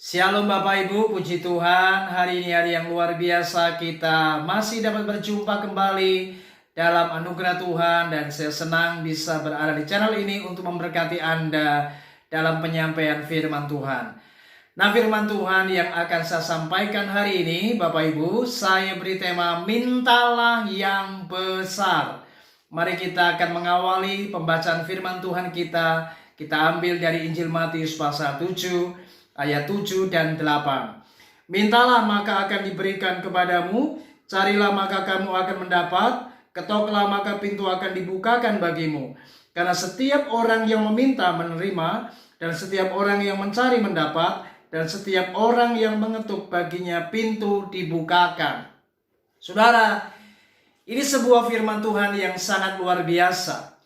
Shalom Bapak Ibu, puji Tuhan. Hari ini hari yang luar biasa, kita masih dapat berjumpa kembali dalam anugerah Tuhan. Dan saya senang bisa berada di channel ini untuk memberkati Anda dalam penyampaian firman Tuhan. Nah, firman Tuhan yang akan saya sampaikan hari ini, Bapak Ibu, saya beri tema mintalah yang besar. Mari kita akan mengawali pembacaan firman Tuhan kita. Kita ambil dari Injil Matius pasal 7 ayat 7 dan 8. Mintalah maka akan diberikan kepadamu, carilah maka kamu akan mendapat, ketoklah maka pintu akan dibukakan bagimu. Karena setiap orang yang meminta menerima, dan setiap orang yang mencari mendapat, dan setiap orang yang mengetuk baginya pintu dibukakan. Saudara, ini sebuah firman Tuhan yang sangat luar biasa.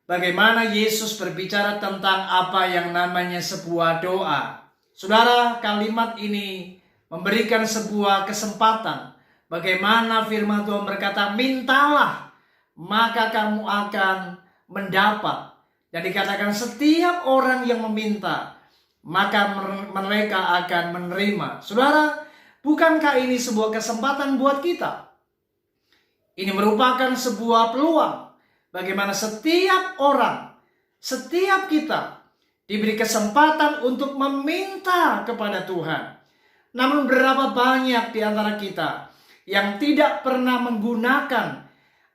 Bagaimana Yesus berbicara tentang apa yang namanya sebuah doa. Saudara, kalimat ini memberikan sebuah kesempatan. Bagaimana firman Tuhan berkata, mintalah maka kamu akan mendapat. Dan dikatakan setiap orang yang meminta, maka mereka akan menerima. Saudara, bukankah ini sebuah kesempatan buat kita? Ini merupakan sebuah peluang. Bagaimana setiap orang, setiap kita diberi kesempatan untuk meminta kepada Tuhan. Namun berapa banyak di antara kita yang tidak pernah menggunakan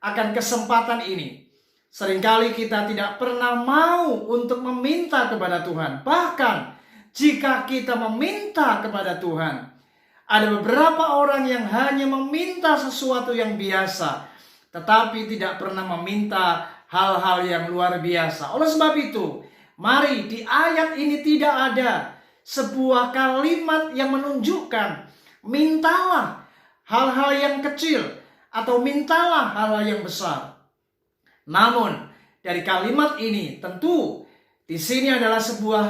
akan kesempatan ini. Seringkali kita tidak pernah mau untuk meminta kepada Tuhan. Bahkan jika kita meminta kepada Tuhan, ada beberapa orang yang hanya meminta sesuatu yang biasa, tetapi tidak pernah meminta hal-hal yang luar biasa. Oleh sebab itu, mari di ayat ini tidak ada sebuah kalimat yang menunjukkan mintalah hal-hal yang kecil atau mintalah hal-hal yang besar. Namun dari kalimat ini tentu di sini adalah sebuah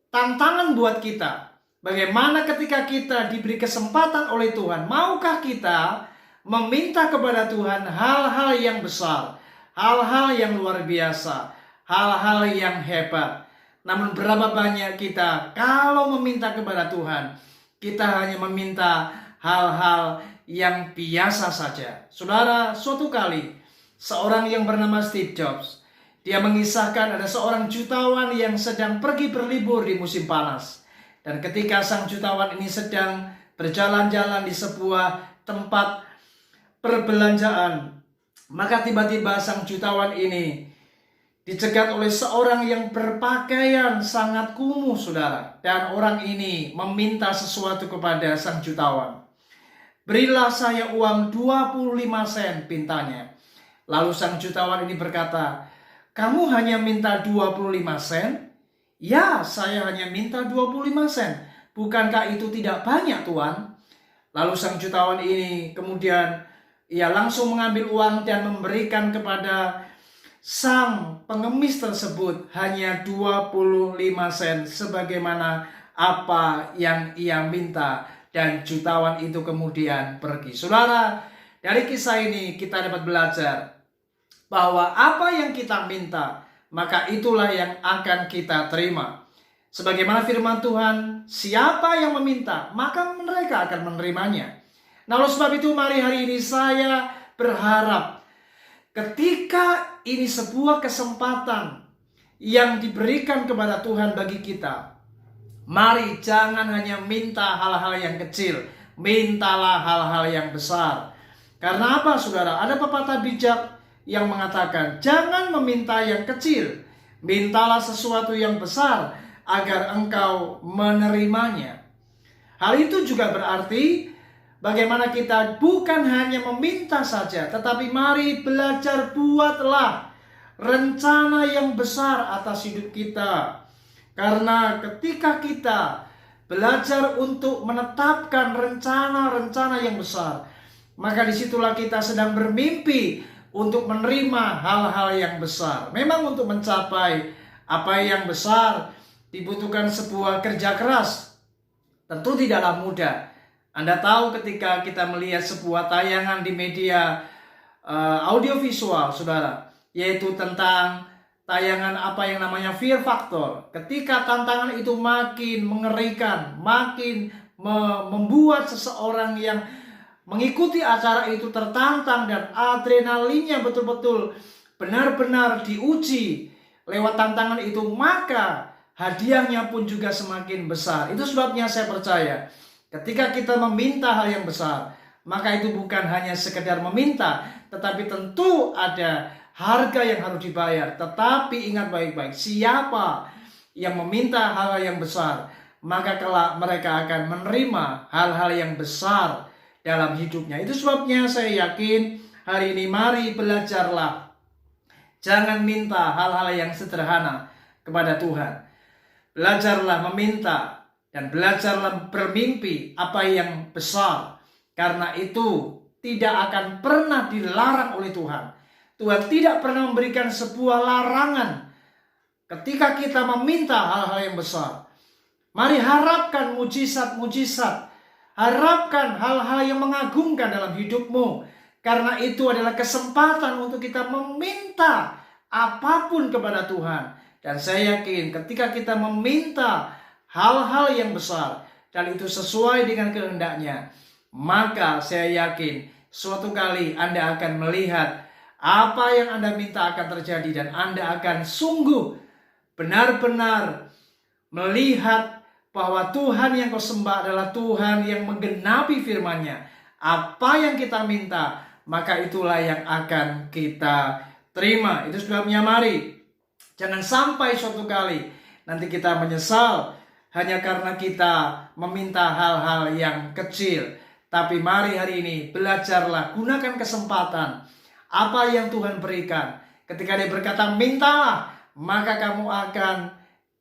tantangan buat kita. Bagaimana ketika kita diberi kesempatan oleh Tuhan, maukah kita meminta kepada Tuhan hal-hal yang besar, hal-hal yang luar biasa, hal-hal yang hebat. Namun berapa banyak kita kalau meminta kepada Tuhan, kita hanya meminta hal-hal yang biasa saja. Saudara, suatu kali seorang yang bernama Steve Jobs, dia mengisahkan ada seorang jutawan yang sedang pergi berlibur di musim panas. Dan ketika sang jutawan ini sedang berjalan-jalan di sebuah tempat perbelanjaan, maka tiba-tiba sang jutawan ini dicegat oleh seorang yang berpakaian sangat kumuh, saudara. Dan orang ini meminta sesuatu kepada sang jutawan. Berilah saya uang 25 sen, pintanya. Lalu sang jutawan ini berkata, kamu hanya minta 25 sen? Ya, saya hanya minta 25 sen. Bukankah itu tidak banyak, Tuan? Lalu sang jutawan ini kemudian ia langsung mengambil uang dan memberikan kepada sang pengemis tersebut hanya 25 sen sebagaimana apa yang ia minta, dan jutawan itu kemudian pergi. Saudara, dari kisah ini kita dapat belajar bahwa apa yang kita minta, maka itulah yang akan kita terima. Sebagaimana firman Tuhan, siapa yang meminta, maka mereka akan menerimanya. Nah, oleh sebab itu mari hari ini saya berharap ketika ini sebuah kesempatan yang diberikan kepada Tuhan bagi kita, mari jangan hanya minta hal-hal yang kecil, mintalah hal-hal yang besar. Karena apa, saudara? Ada pepatah bijak yang mengatakan, jangan meminta yang kecil, mintalah sesuatu yang besar agar engkau menerimanya. Hal itu juga berarti bagaimana kita bukan hanya meminta saja, tetapi mari belajar buatlah rencana yang besar atas hidup kita. Karena ketika kita belajar untuk menetapkan rencana-rencana yang besar, maka disitulah kita sedang bermimpi untuk menerima hal-hal yang besar. Memang untuk mencapai apa yang besar dibutuhkan sebuah kerja keras. Tentu tidaklah mudah. Anda tahu ketika kita melihat sebuah tayangan di media audiovisual, saudara, yaitu tentang tayangan apa yang namanya Fear Factor. Ketika tantangan itu makin mengerikan, makin membuat seseorang yang mengikuti acara itu tertantang dan adrenalinnya betul-betul benar-benar diuji lewat tantangan itu, maka hadiahnya pun juga semakin besar. Itu sebabnya saya percaya ketika kita meminta hal yang besar, maka itu bukan hanya sekedar meminta, tetapi tentu ada harga yang harus dibayar. Tetapi ingat baik-baik, siapa yang meminta hal yang besar, maka kelak mereka akan menerima hal-hal yang besar dalam hidupnya. Itu sebabnya saya yakin hari ini mari belajarlah. Jangan minta hal-hal yang sederhana kepada Tuhan. Belajarlah meminta dan belajarlah bermimpi apa yang besar. Karena itu tidak akan pernah dilarang oleh Tuhan. Tuhan tidak pernah memberikan sebuah larangan ketika kita meminta hal-hal yang besar. Mari harapkan mujizat-mujizat. Harapkan hal-hal yang mengagumkan dalam hidupmu. Karena itu adalah kesempatan untuk kita meminta apapun kepada Tuhan. Dan saya yakin ketika kita meminta hal-hal yang besar dan itu sesuai dengan kehendaknya, maka saya yakin suatu kali Anda akan melihat apa yang Anda minta akan terjadi. Dan Anda akan sungguh benar-benar melihat bahwa Tuhan yang kau sembah adalah Tuhan yang menggenapi firman-Nya. Apa yang kita minta, maka itulah yang akan kita terima. Itu sebabnya mari, jangan sampai suatu kali nanti kita menyesal hanya karena kita meminta hal-hal yang kecil. Tapi mari hari ini belajarlah, gunakan kesempatan apa yang Tuhan berikan. Ketika Dia berkata mintalah, maka kamu akan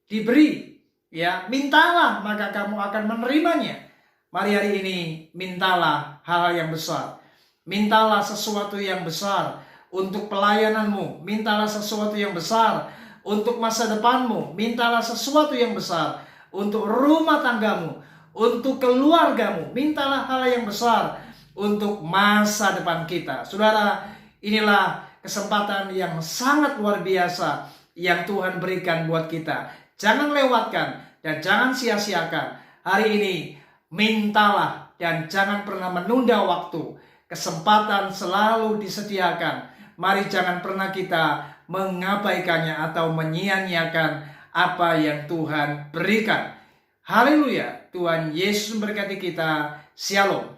diberi. Ya, mintalah maka kamu akan menerimanya. Mari hari ini mintalah hal-hal yang besar. Mintalah sesuatu yang besar untuk pelayananmu. Mintalah sesuatu yang besar untuk masa depanmu. Mintalah sesuatu yang besar untuk rumah tanggamu, untuk keluargamu. Mintalah hal yang besar untuk masa depan kita. Saudara, inilah kesempatan yang sangat luar biasa yang Tuhan berikan buat kita. Jangan lewatkan dan jangan sia-siakan. Hari ini mintalah dan jangan pernah menunda waktu. Kesempatan selalu disediakan. Mari jangan pernah kita mengabaikannya atau menyia-nyiakan apa yang Tuhan berikan. Haleluya. Tuhan Yesus memberkati kita. Shalom.